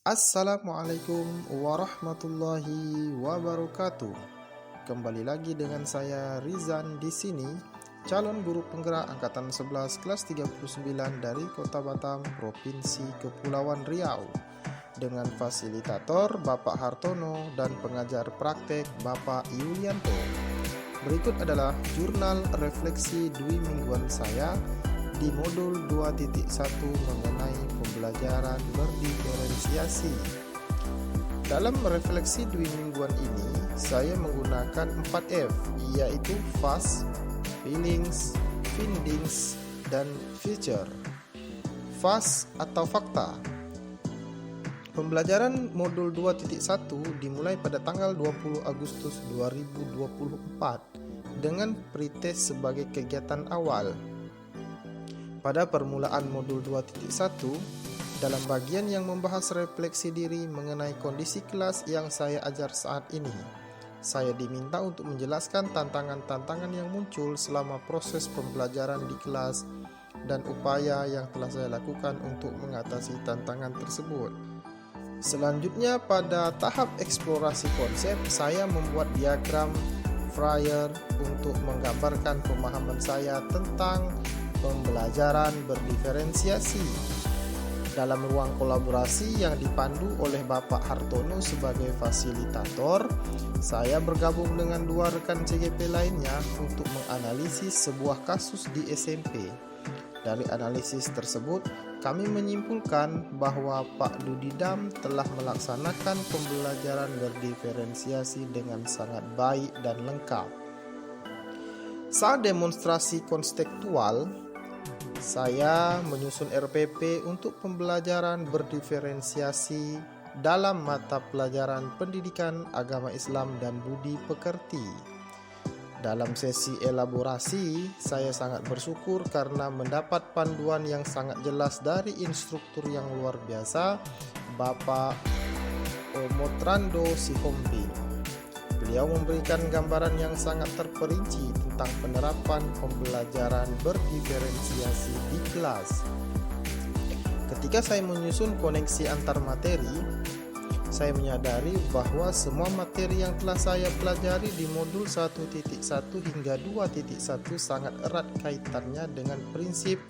Assalamualaikum warahmatullahi wabarakatuh. Kembali lagi dengan saya Rizan di sini, calon guru penggerak angkatan 11 kelas 39 dari Kota Batam, Provinsi Kepulauan Riau, dengan fasilitator Bapak Hartono dan pengajar praktek Bapak Yulianto. Berikut adalah jurnal refleksi dwi mingguan saya di modul 2.1 mengenai pembelajaran berdiferensiasi. Dalam refleksi dwi mingguan ini, saya menggunakan 4F, yaitu fast, feelings, findings, dan future. Fast atau fakta. Pembelajaran modul 2.1 dimulai pada tanggal 20 Agustus 2024 dengan pretest sebagai kegiatan awal. Pada permulaan modul 2.1, dalam bagian yang membahas refleksi diri mengenai kondisi kelas yang saya ajar saat ini, saya diminta untuk menjelaskan tantangan-tantangan yang muncul selama proses pembelajaran di kelas dan upaya yang telah saya lakukan untuk mengatasi tantangan tersebut. Selanjutnya, pada tahap eksplorasi konsep, saya membuat diagram flyer untuk menggambarkan pemahaman saya tentang pembelajaran berdiferensiasi. Dalam ruang kolaborasi yang dipandu oleh Bapak Hartono sebagai fasilitator, saya bergabung dengan dua rekan CGP lainnya untuk menganalisis sebuah kasus di SMP. Dari analisis tersebut, kami menyimpulkan bahwa Pak Dudidam telah melaksanakan pembelajaran berdiferensiasi dengan sangat baik dan lengkap. Saat demonstrasi konseptual, saya menyusun RPP untuk pembelajaran berdiferensiasi dalam mata pelajaran Pendidikan Agama Islam dan Budi Pekerti. Dalam sesi elaborasi, saya sangat bersyukur karena mendapat panduan yang sangat jelas dari instruktur yang luar biasa, Bapak Omotrando Sihombing. Beliau memberikan gambaran yang sangat terperinci tentang penerapan pembelajaran berdiferensiasi di kelas. Ketika saya menyusun koneksi antar materi, saya menyadari bahwa semua materi yang telah saya pelajari di modul 1.1 hingga 2.1 sangat erat kaitannya dengan prinsip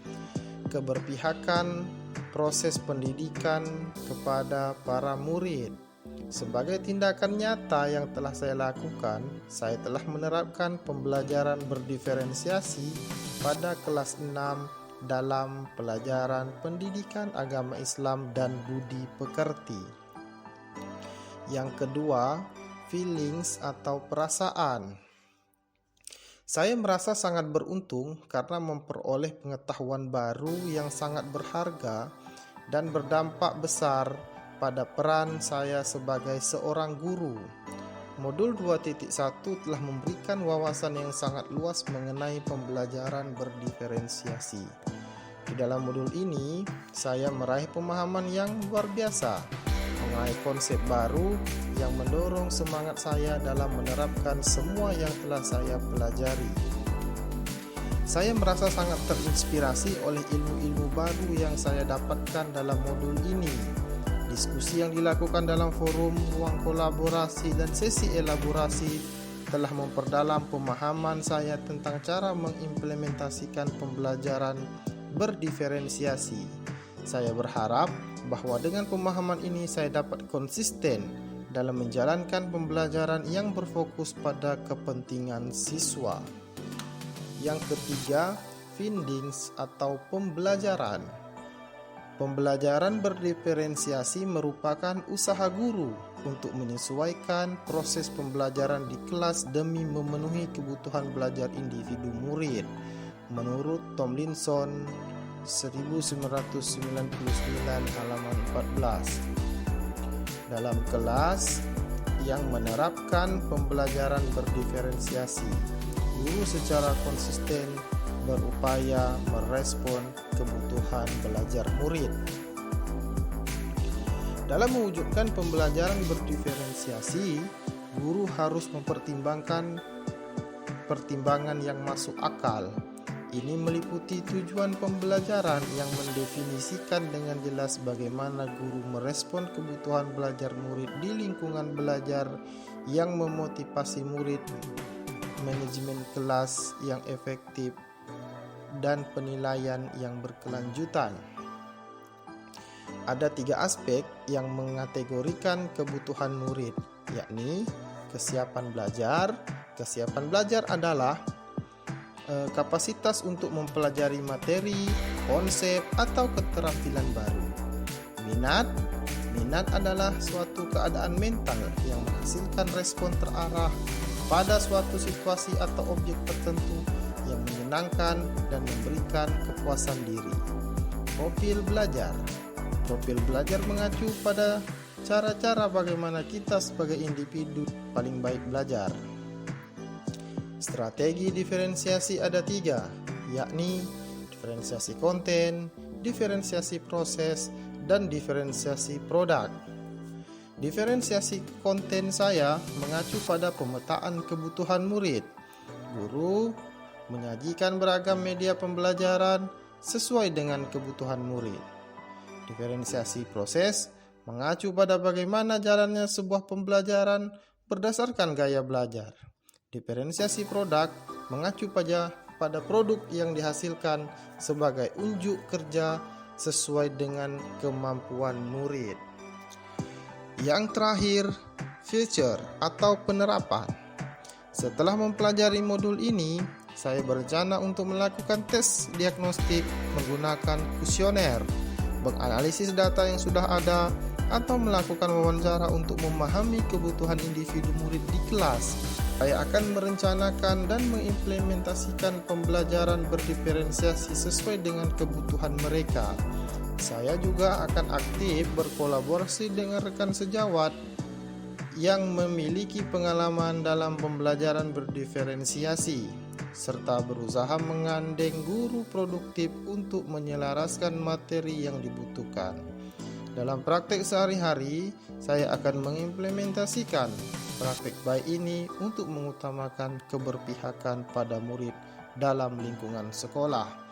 keberpihakan proses pendidikan kepada para murid. Sebagai tindakan nyata yang telah saya lakukan, saya telah menerapkan pembelajaran berdiferensiasi pada kelas 6 dalam pelajaran Pendidikan Agama Islam dan Budi Pekerti. Yang kedua, feelings atau perasaan. Saya merasa sangat beruntung karena memperoleh pengetahuan baru yang sangat berharga dan berdampak besar pada peran saya sebagai seorang guru. Modul 2.1 telah memberikan wawasan yang sangat luas mengenai pembelajaran berdiferensiasi. Di dalam modul ini, saya meraih pemahaman yang luar biasa mengenai konsep baru yang mendorong semangat saya dalam menerapkan semua yang telah saya pelajari. Saya merasa sangat terinspirasi oleh ilmu-ilmu baru yang saya dapatkan dalam modul ini. Diskusi yang dilakukan dalam forum, ruang kolaborasi, dan sesi elaborasi telah memperdalam pemahaman saya tentang cara mengimplementasikan pembelajaran berdiferensiasi. Saya berharap bahwa dengan pemahaman ini saya dapat konsisten dalam menjalankan pembelajaran yang berfokus pada kepentingan siswa. Yang ketiga, findings atau pembelajaran. Pembelajaran berdiferensiasi merupakan usaha guru untuk menyesuaikan proses pembelajaran di kelas demi memenuhi kebutuhan belajar individu murid. Menurut Tomlinson 1999 halaman 14. Dalam kelas yang menerapkan pembelajaran berdiferensiasi, guru secara konsisten berupaya merespon kebutuhan belajar murid. Dalam mewujudkan pembelajaran berdiferensiasi, guru harus mempertimbangkan pertimbangan yang masuk akal Ini meliputi tujuan pembelajaran yang mendefinisikan dengan jelas bagaimana guru merespon kebutuhan belajar murid di lingkungan belajar yang memotivasi murid, manajemen kelas yang efektif, dan penilaian yang berkelanjutan. Ada 3 aspek yang mengategorikan kebutuhan murid, yakni kesiapan belajar. Kesiapan belajar adalah kapasitas untuk mempelajari materi, konsep, atau keterampilan baru. Minat adalah suatu keadaan mental yang menghasilkan respon terarah pada suatu situasi atau objek tertentu yang menyenangkan dan memberikan kepuasan diri. Profil belajar mengacu pada cara-cara bagaimana kita sebagai individu paling baik belajar. Strategi diferensiasi ada 3, yakni diferensiasi konten, diferensiasi proses, dan diferensiasi produk. Diferensiasi konten saya mengacu pada pemetaan kebutuhan murid. Guru menyajikan beragam media pembelajaran sesuai dengan kebutuhan murid. Diferensiasi proses mengacu pada bagaimana jalannya sebuah pembelajaran berdasarkan gaya belajar. Diferensiasi produk mengacu pada produk yang dihasilkan sebagai unjuk kerja sesuai dengan kemampuan murid. Yang terakhir, feature atau penerapan. Setelah mempelajari modul ini, saya berencana untuk melakukan tes diagnostik menggunakan kuesioner, menganalisis data yang sudah ada, atau melakukan wawancara untuk memahami kebutuhan individu murid di kelas. Saya akan merencanakan dan mengimplementasikan pembelajaran berdiferensiasi sesuai dengan kebutuhan mereka. Saya juga akan aktif berkolaborasi dengan rekan sejawat yang memiliki pengalaman dalam pembelajaran berdiferensiasi, serta berusaha menggandeng guru produktif untuk menyelaraskan materi yang dibutuhkan. Dalam praktek sehari-hari, saya akan mengimplementasikan praktek baik ini untuk mengutamakan keberpihakan pada murid dalam lingkungan sekolah.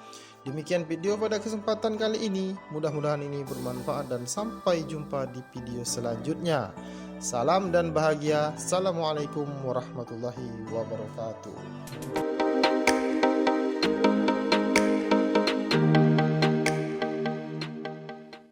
Demikian video pada kesempatan kali ini. Mudah-mudahan ini bermanfaat dan sampai jumpa di video selanjutnya. Salam dan bahagia. Assalamualaikum warahmatullahi wabarakatuh.